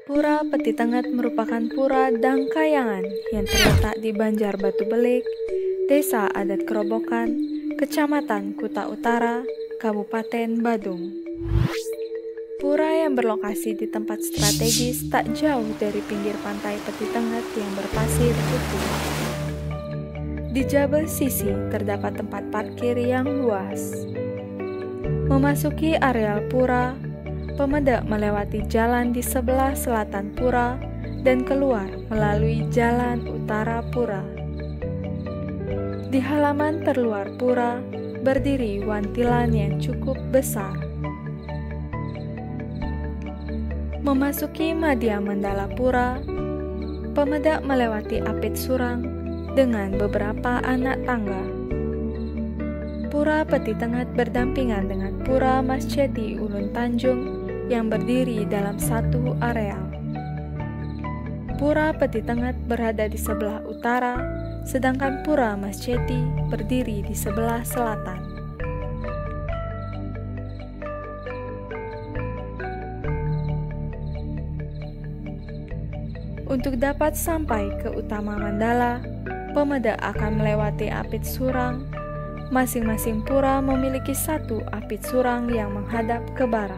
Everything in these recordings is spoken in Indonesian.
Pura Peti Tengah merupakan pura Dangkayangan yang terletak di Banjar Batu Belik, Desa Adat Kerobokan, Kecamatan Kuta Utara, Kabupaten Badung. Pura yang berlokasi di tempat strategis tak jauh dari pinggir pantai Peti Tengah yang berpasir putih. Di jabal sisi terdapat tempat parkir yang luas. Memasuki areal pura, pemuda melewati jalan di sebelah selatan pura dan keluar melalui jalan utara pura. Di halaman terluar pura, berdiri wantilan yang cukup besar. Memasuki Madya Mandala Pura, pemuda melewati Apit Surang dengan beberapa anak tangga. Pura Peti Tengah berdampingan dengan Pura Masjeti Ulun Tanjung yang berdiri dalam satu areal. Pura Peti Tengah berada di sebelah utara, sedangkan Pura Masjeti berdiri di sebelah selatan. Untuk dapat sampai ke utama Mandala, pemuda akan melewati Apit Surang. Masing-masing pura memiliki satu apit surang yang menghadap ke barat.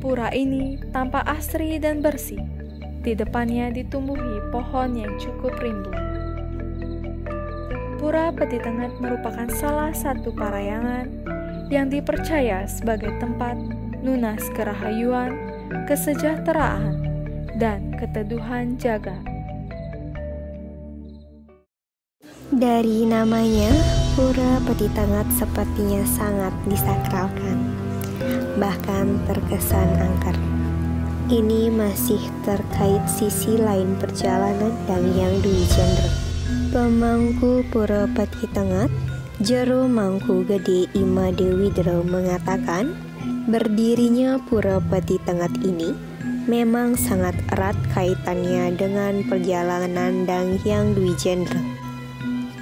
Pura ini tampak asri dan bersih. Di depannya ditumbuhi pohon yang cukup rimbun. Pura Peti Tengah merupakan salah satu parayangan yang dipercaya sebagai tempat nunas kerahayuan, kesejahteraan, dan keteduhan jagat. Dari namanya, Pura Peti Tengah sepertinya sangat disakralkan, bahkan terkesan angker. Ini masih terkait sisi lain perjalanan Danghyang Dwijendra. Pemangku Pura Peti Tengah, Jero Mangku Gede Ima Dewidra mengatakan, berdirinya Pura Peti Tengah ini memang sangat erat kaitannya dengan perjalanan Danghyang Dwijendra.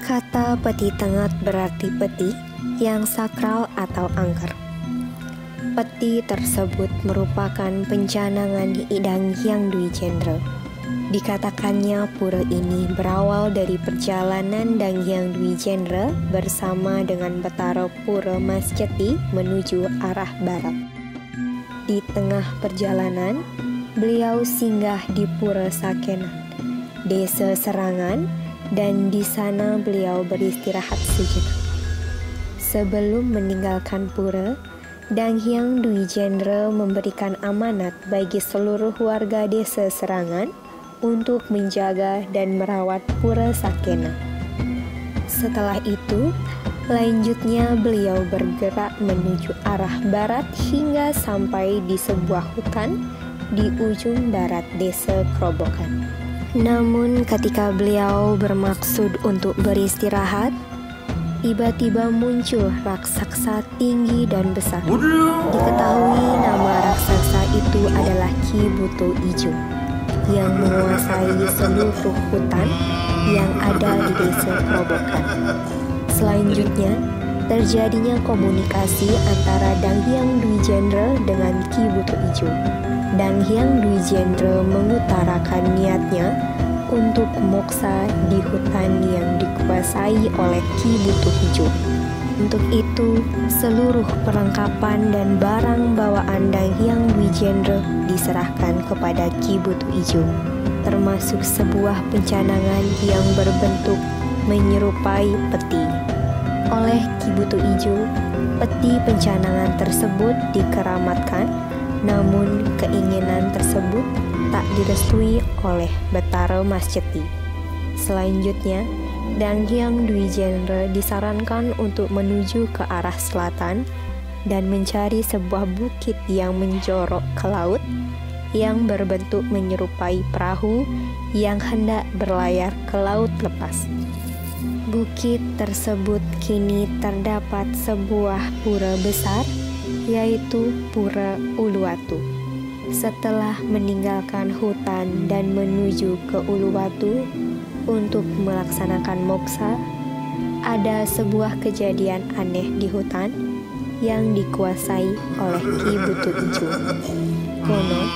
Kata Peti Tengah berarti peti yang sakral atau angker. Peti tersebut merupakan pencanangan Danghyang Dwijendra. Dikatakannya pura ini berawal dari perjalanan Danghyang Dwijendra bersama dengan Betara Pura Masjeti menuju arah barat. Di tengah perjalanan, beliau singgah di Pura Sakenan, Desa Serangan, dan di sana beliau beristirahat sejenak. Sebelum meninggalkan pura, Danghyang Dwijendra memberikan amanat bagi seluruh warga Desa Serangan untuk menjaga dan merawat Pura Sakena. Setelah itu, lanjutnya beliau bergerak menuju arah barat hingga sampai di sebuah hutan di ujung barat Desa Kerobokan. Namun ketika beliau bermaksud untuk beristirahat, tiba-tiba muncul raksasa tinggi dan besar. Diketahui nama raksasa itu adalah Ki Buto Ijo yang menguasai seluruh hutan yang ada di Desa Kerobokan. Selanjutnya, terjadinya komunikasi antara Danghyang Dwijendra dengan Ki Buto Ijo. Danghyang Dwijendra mengutarakan niatnya untuk moksa di hutan yang dikuasai oleh Ki Buto Ijo. Untuk itu, seluruh perlengkapan dan barang bawaan Danghyang Dwijendra diserahkan kepada Ki Buto Ijo, termasuk sebuah pencanangan yang berbentuk menyerupai peti. Oleh Ki Buto Ijo, peti pencanangan tersebut dikeramatkan, namun keinginan tersebut tak direstui oleh Betara Masjeti. Selanjutnya, Danghyang Dwijendra disarankan untuk menuju ke arah selatan dan mencari sebuah bukit yang menjorok ke laut yang berbentuk menyerupai perahu yang hendak berlayar ke laut lepas. Bukit tersebut kini terdapat sebuah pura besar, yaitu Pura Uluwatu. Setelah meninggalkan hutan dan menuju ke Uluwatu untuk melaksanakan moksa, ada sebuah kejadian aneh di hutan, yang dikuasai oleh Ki Butuh Ijo. Konon,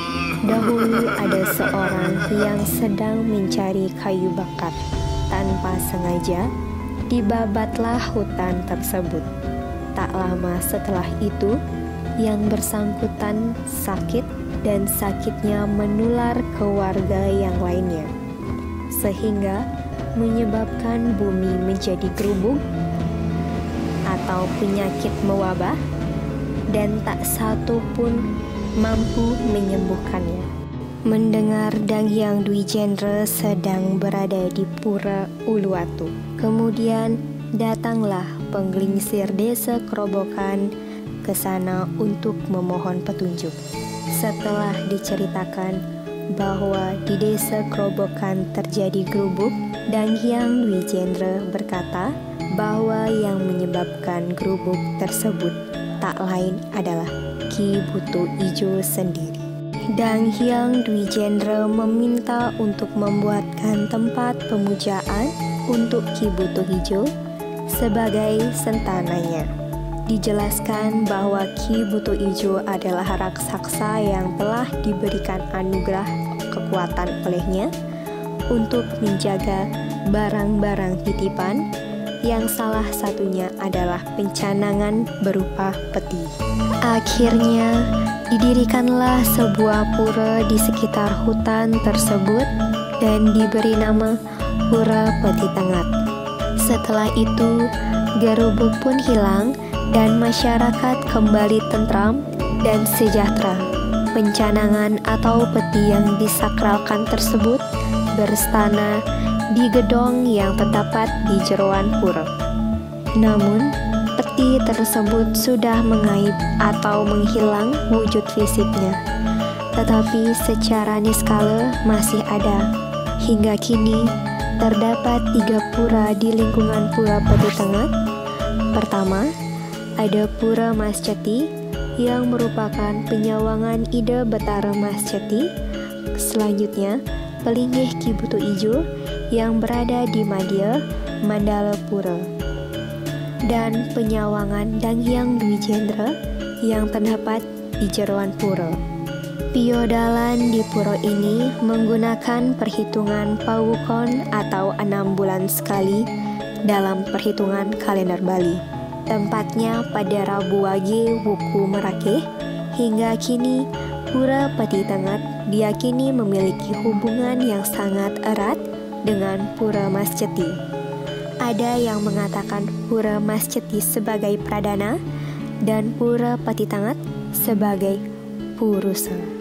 dahulu ada seorang yang sedang mencari kayu bakar. Tanpa sengaja, dibabatlah hutan tersebut. Tak lama setelah itu, yang bersangkutan sakit dan sakitnya menular ke warga yang lainnya, sehingga menyebabkan bumi menjadi gerubuk atau penyakit mewabah, dan tak satu pun mampu menyembuhkannya. Mendengar Dang Hyang Dwijendra sedang berada di Pura Uluwatu, kemudian datanglah penggelingsir desa Kerobokan ke sana untuk memohon petunjuk. Setelah diceritakan bahwa di desa Kerobokan terjadi gerubuk, Dang Hyang Dwijendra berkata bahwa yang menyebabkan gerubuk tersebut tak lain adalah Ki Butuh Ijo sendiri. Dang Hyang Dwijendra meminta untuk membuatkan tempat pemujaan untuk Ki Butuh Ijo sebagai sentananya. Dijelaskan bahwa Ki Butuh Ijo adalah raksasa yang telah diberikan anugerah kekuatan olehnya untuk menjaga barang-barang titipan, yang salah satunya adalah pencanangan berupa peti. Akhirnya didirikanlah sebuah pura di sekitar hutan tersebut dan diberi nama Pura Peti Tengah. Setelah itu, gerubuk pun hilang dan masyarakat kembali tentram dan sejahtera. Pencanangan atau peti yang disakralkan tersebut berstana di gedong yang terdapat di jeroan pura. Namun, peti tersebut sudah mengaib atau menghilang wujud fisiknya, tetapi secara niskala masih ada. Hingga kini, terdapat 3 pura di lingkungan Pura Peti Tengah. Pertama, ada Pura Mas Ceti yang merupakan penyawangan Ida Betara Mas Ceti. Selanjutnya, Pelinggih Ki Butuh Ijo yang berada di Madya, Mandala Pura, dan penyawangan Dang Hyang Dwijendra yang terdapat di jeroan pura. Piodalan di pura ini menggunakan perhitungan Pawukon atau 6 bulan sekali dalam perhitungan kalender Bali. Tempatnya pada Rabu Wage Wuku Merakeh. Hingga kini, Pura Peti Tengah diyakini memiliki hubungan yang sangat erat dengan Pura Mas Ceti. Ada yang mengatakan Pura Mas Ceti sebagai pradana dan Pura Peti Tengah sebagai purusa.